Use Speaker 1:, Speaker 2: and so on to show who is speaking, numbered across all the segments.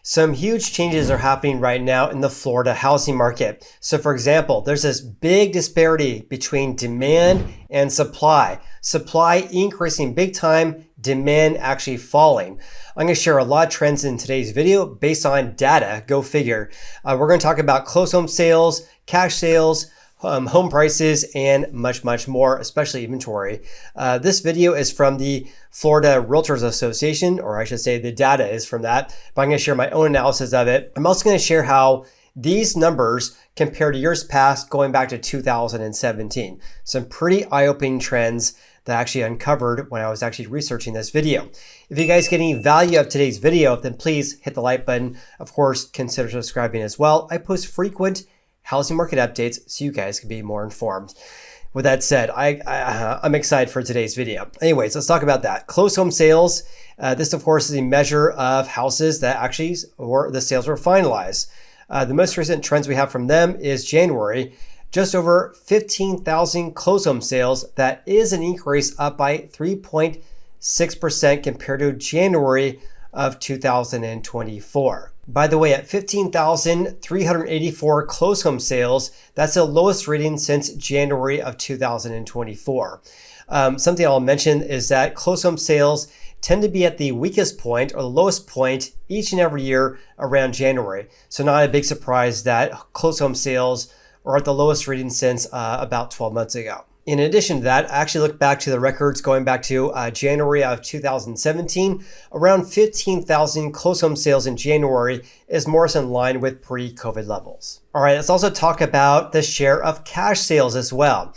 Speaker 1: Some huge changes are happening right now in the Florida housing market. So for example, there's this big disparity between demand and supply. Supply increasing big time, demand actually falling. I'm going to share a lot of trends in today's video based on data, go figure. We're going to talk about closed home sales, cash sales, home prices, and much more, especially inventory. This video is from the Florida Realtors Association, or I should say the data is from that, but I'm going to share my own analysis of it. I'm also going to share how these numbers compare to years past, going back to 2017. Some pretty eye-opening trends that I actually uncovered when I was actually researching this video. If you guys get any value of today's video, then please hit the like button. Of course, consider subscribing as well. I post frequent housing market updates so you guys can be more informed. With that said, I'm excited for today's video. Anyways, let's talk about that. Closed home sales. This, of course, is a measure of houses that actually, or the sales were finalized. The most recent trends we have from them is January, just over 15,000 closed home sales. That is an increase up by 3.6% compared to January of 2024. By the way, at 15,384 closed home sales, that's the lowest reading since January of 2024. Something I'll mention is that closed home sales tend to be at the weakest point or the lowest point each and every year around January. So not a big surprise that closed home sales are at the lowest reading since about 12 months ago. In addition to that, I actually looked back to the records going back to January of 2017. Around 15,000 closed home sales in January is more in line with pre-COVID levels. All right, let's also talk about the share of cash sales as well.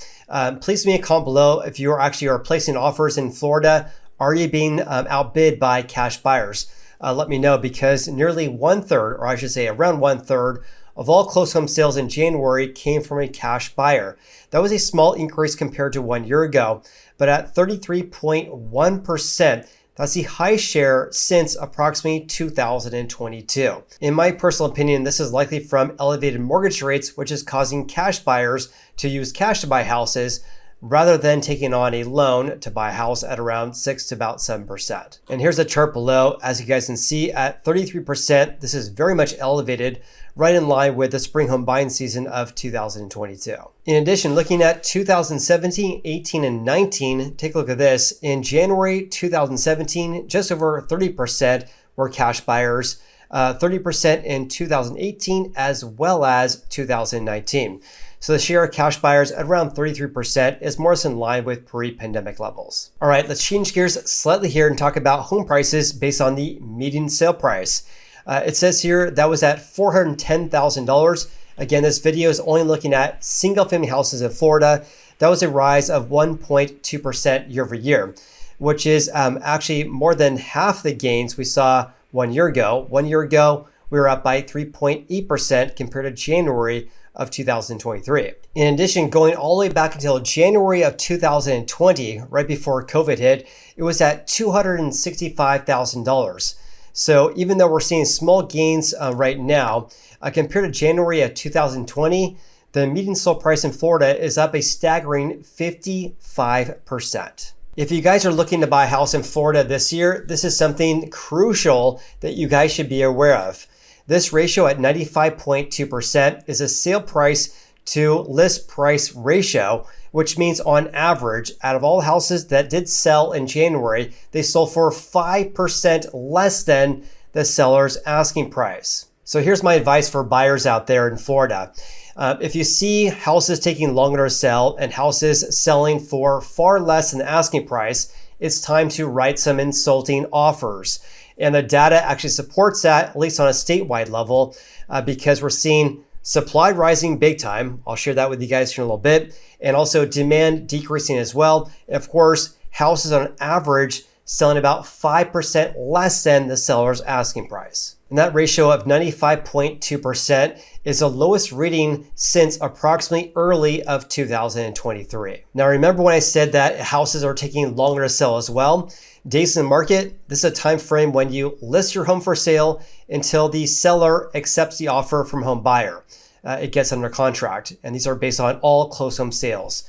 Speaker 1: Please leave me a comment below if you are placing offers in Florida. Are you being outbid by cash buyers? Let me know, because nearly 1/3, or I should say around 1/3, of all closed home sales in January came from a cash buyer. That was a small increase compared to 1 year ago, but at 33.1%, that's the highest share since approximately 2022. In my personal opinion, this is likely from elevated mortgage rates, which is causing cash buyers to use cash to buy houses rather than taking on a loan to buy a house at around 6 to about 7%. And here's a chart below. As you guys can see, at 33%, this is very much elevated, right in line with the spring home buying season of 2022. In addition, looking at 2017, 18, and 19, take a look at this. In January 2017, just over 30% were cash buyers, 30% in 2018, as well as 2019. So the share of cash buyers at around 33% is more in line with pre-pandemic levels. All right, let's change gears slightly here and talk about home prices based on the median sale price. It says here that was at $410,000. Again, this video is only looking at single family houses in Florida. That was a rise of 1.2% year over year, which is actually more than half the gains we saw 1 year ago. 1 year ago, we were up by 3.8% compared to January of 2023. In addition, going all the way back until January of 2020, right before COVID hit, it was at $265,000. So even though we're seeing small gains right now, compared to January of 2020, the median sold price in Florida is up a staggering 55%. If you guys are looking to buy a house in Florida this year, this is something crucial that you guys should be aware of. This ratio at 95.2% is a sale price to list price ratio, which means on average, out of all houses that did sell in January, they sold for 5% less than the seller's asking price. So here's my advice for buyers out there in Florida. If you see houses taking longer to sell and houses selling for far less than the asking price, it's time to write some insulting offers. And the data actually supports that, at least on a statewide level, because we're seeing supply rising big time. I'll share that with you guys here in a little bit. And also demand decreasing as well. And of course, houses on average selling about 5% less than the seller's asking price. And that ratio of 95.2% is the lowest reading since approximately early of 2023. Now, remember when I said that houses are taking longer to sell as well? Days in the market, this is a time frame when you list your home for sale until the seller accepts the offer from home buyer. It gets under contract, and these are based on all closed home sales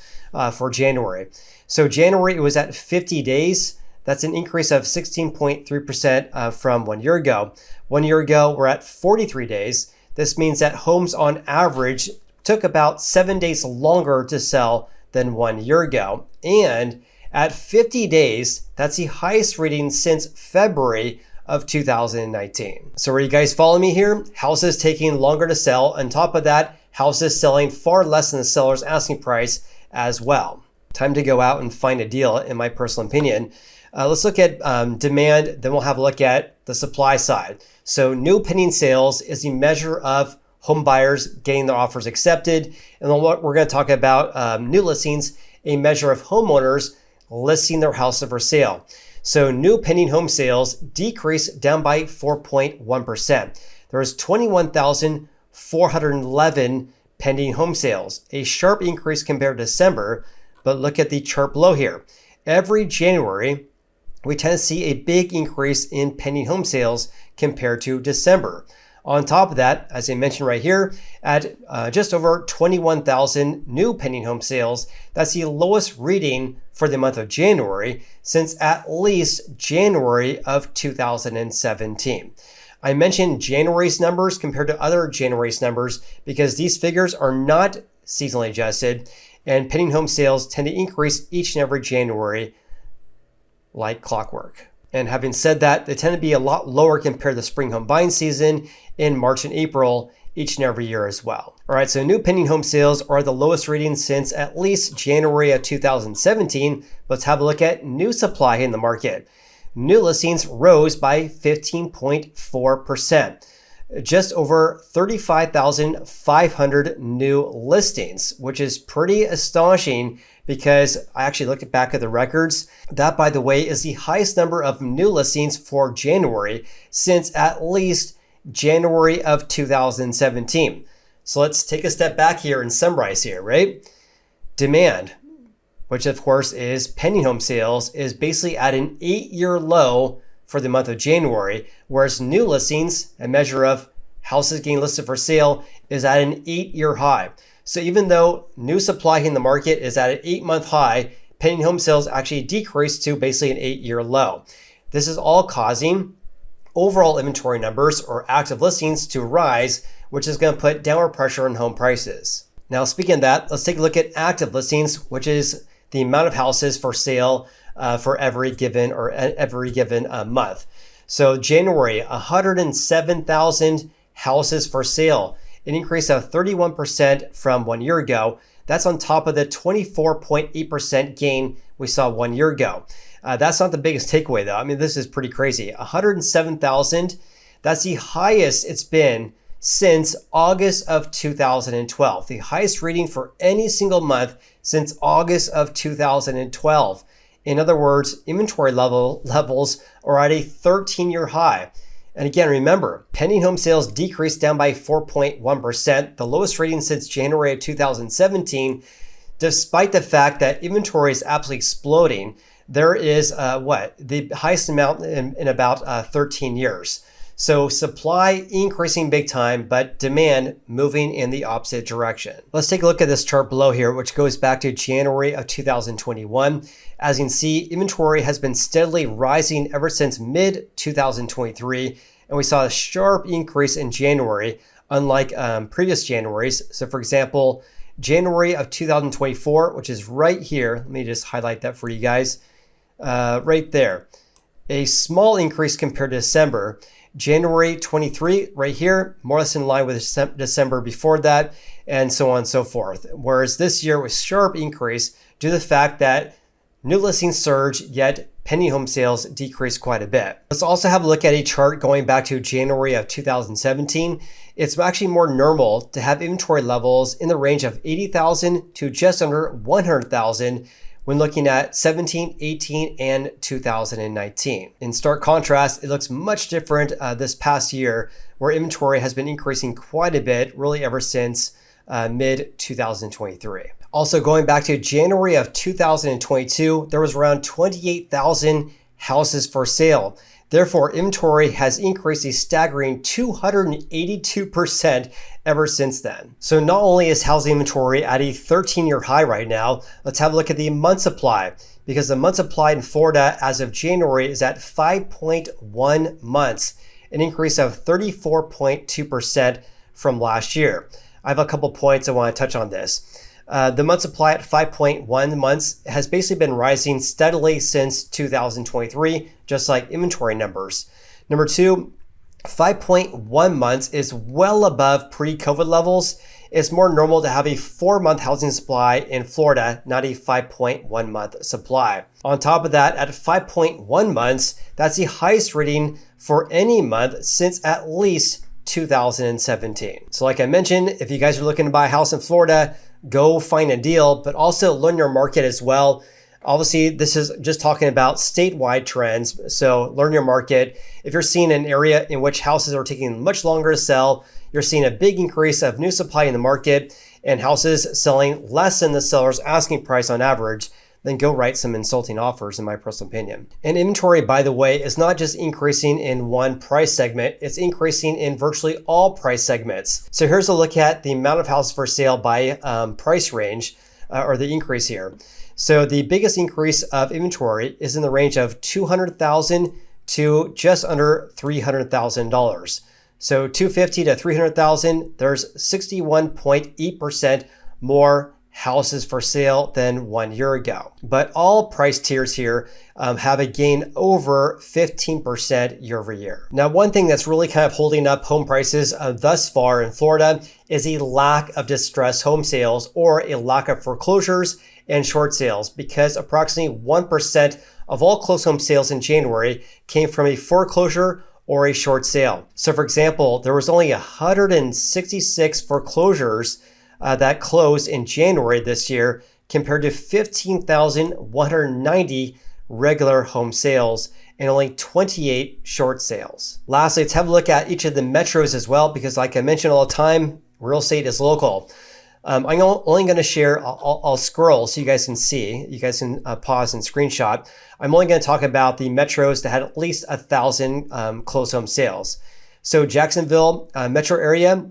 Speaker 1: for January. So January, it was at 50 days. That's an increase of 16.3% from 1 year ago. 1 year ago, we're at 43 days. This means that homes on average took about 7 days longer to sell than 1 year ago. And at 50 days, that's the highest reading since February of 2019. So are you guys following me here? Houses taking longer to sell. On top of that, houses selling far less than the seller's asking price as well. Time to go out and find a deal, in my personal opinion. Let's look at demand, then we'll have a look at the supply side. So new pending sales is the measure of home buyers getting their offers accepted. And then what we're going to talk about new listings, a measure of homeowners listing their house for sale. So new pending home sales decreased down by 4.1%. There was 21,411 pending home sales, a sharp increase compared to December. But look at the chart below here. Every January, we tend to see a big increase in pending home sales compared to December. On top of that, as I mentioned right here, at just over 21,000 new pending home sales, that's the lowest reading for the month of January since at least January of 2017. I mentioned January's numbers compared to other January's numbers because these figures are not seasonally adjusted, and pending home sales tend to increase each and every January like clockwork. And having said that, they tend to be a lot lower compared to the spring home buying season in March and April each and every year as well. All right, so new pending home sales are the lowest reading since at least January of 2017. Let's have a look at new supply in the market. New listings rose by 15.4%. Just over 35,500 new listings, which is pretty astonishing because I actually looked back at the records. That, by the way, is the highest number of new listings for January since at least January of 2017. So let's take a step back here and summarize here, right? Demand, which of course is pending home sales, is basically at an 8-year low for the month of January, whereas new listings, a measure of houses getting listed for sale, is at an 8-year high. So even though new supply in the market is at an 8-month high, pending home sales actually decreased to basically an 8-year low. This is all causing overall inventory numbers or active listings to rise, which is going to put downward pressure on home prices. Now, speaking of that, let's take a look at active listings, which is the amount of houses for sale for every given month. So January, 107,000 houses for sale, an increase of 31% from 1 year ago. That's on top of the 24.8% gain we saw 1 year ago. That's not the biggest takeaway though. I mean, this is pretty crazy. 107,000, that's the highest it's been since August of 2012, the highest reading for any single month since August of 2012. In other words, inventory levels are at a 13-year high. And again, remember, pending home sales decreased down by 4.1%, the lowest reading since January of 2017, despite the fact that inventory is absolutely exploding. There is the highest amount in about 13 years. So supply increasing big time, but demand moving in the opposite direction. Let's take a look at this chart below here, which goes back to January of 2021. As you can see, inventory has been steadily rising ever since mid-2023, and we saw a sharp increase in January, unlike previous Januaries. So for example, January of 2024, which is right here, let me just highlight that for you guys, right there. A small increase compared to December. January 23, right here, more or less in line with December before that, and so on and so forth. Whereas this year was sharp increase due to the fact that new listings surge, yet pending home sales decreased quite a bit. Let's also have a look at a chart going back to January of 2017. It's actually more normal to have inventory levels in the range of 80,000 to just under 100,000 when looking at 17, 18, and 2019. In stark contrast, it looks much different this past year, where inventory has been increasing quite a bit, really ever since mid-2023. Also, going back to January of 2022, there was around 28,000 houses for sale. Therefore, inventory has increased a staggering 282% ever since then. So not only is housing inventory at a 13-year high right now, let's have a look at the month supply, because the month supply in Florida as of January is at 5.1 months, an increase of 34.2% from last year. I have a couple points I want to touch on this. The month supply at 5.1 months has basically been rising steadily since 2023, just like inventory numbers. Number two, 5.1 months is well above pre-COVID levels. It's more normal to have a 4-month housing supply in Florida, not a 5.1 month supply. On top of that, at 5.1 months, that's the highest reading for any month since at least 2017. So like I mentioned, if you guys are looking to buy a house in Florida, go find a deal, but also learn your market as well. Obviously, this is just talking about statewide trends. So learn your market. If you're seeing an area in which houses are taking much longer to sell, you're seeing a big increase of new supply in the market and houses selling less than the seller's asking price on average, then go write some insulting offers, in my personal opinion. And inventory, by the way, is not just increasing in one price segment, it's increasing in virtually all price segments. So here's a look at the amount of houses for sale by price range, or the increase here. So the biggest increase of inventory is in the range of $200,000 to just under $300,000. So $250,000 to $300,000, there's 61.8% more houses for sale than 1 year ago. But all price tiers here have a gain over 15% year over year. Now, one thing that's really kind of holding up home prices thus far in Florida is a lack of distressed home sales or a lack of foreclosures and short sales, because approximately 1% of all closed home sales in January came from a foreclosure or a short sale. So for example, there was only 166 foreclosures that closed in January this year compared to 15,190 regular home sales and only 28 short sales. Lastly, let's have a look at each of the metros as well, because like I mentioned all the time, real estate is local. I'm only going to share, I'll scroll so you guys can see. You guys can pause and screenshot. I'm only going to talk about the metros that had at least 1,000 closed home sales. So Jacksonville metro area,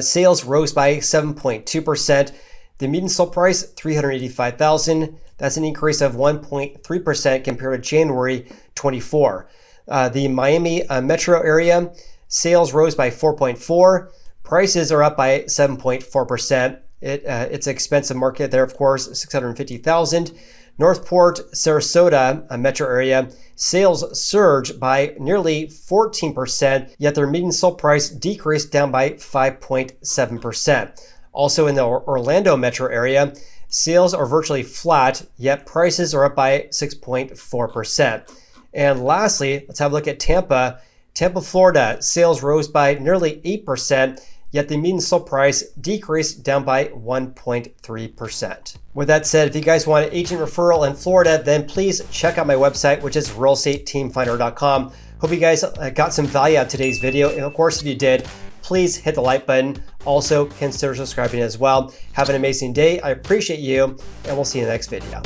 Speaker 1: sales rose by 7.2%. The median sold price, $385,000. That's an increase of 1.3% compared to January 24. The Miami metro area, sales rose by 4.4%. Prices are up by 7.4%. It's an expensive market there, of course, $650,000. Northport, Sarasota metro area, sales surged by nearly 14%, yet their median sold price decreased down by 5.7%. Also in the Orlando metro area, sales are virtually flat, yet prices are up by 6.4%. And lastly, let's have a look at Tampa. Tampa, Florida, sales rose by nearly 8%, yet the median sold price decreased down by 1.3%. With that said, if you guys want an agent referral in Florida, then please check out my website, which is realestateteamfinder.com. Hope you guys got some value out of today's video. And of course, if you did, please hit the like button. Also, consider subscribing as well. Have an amazing day. I appreciate you, and we'll see you in the next video.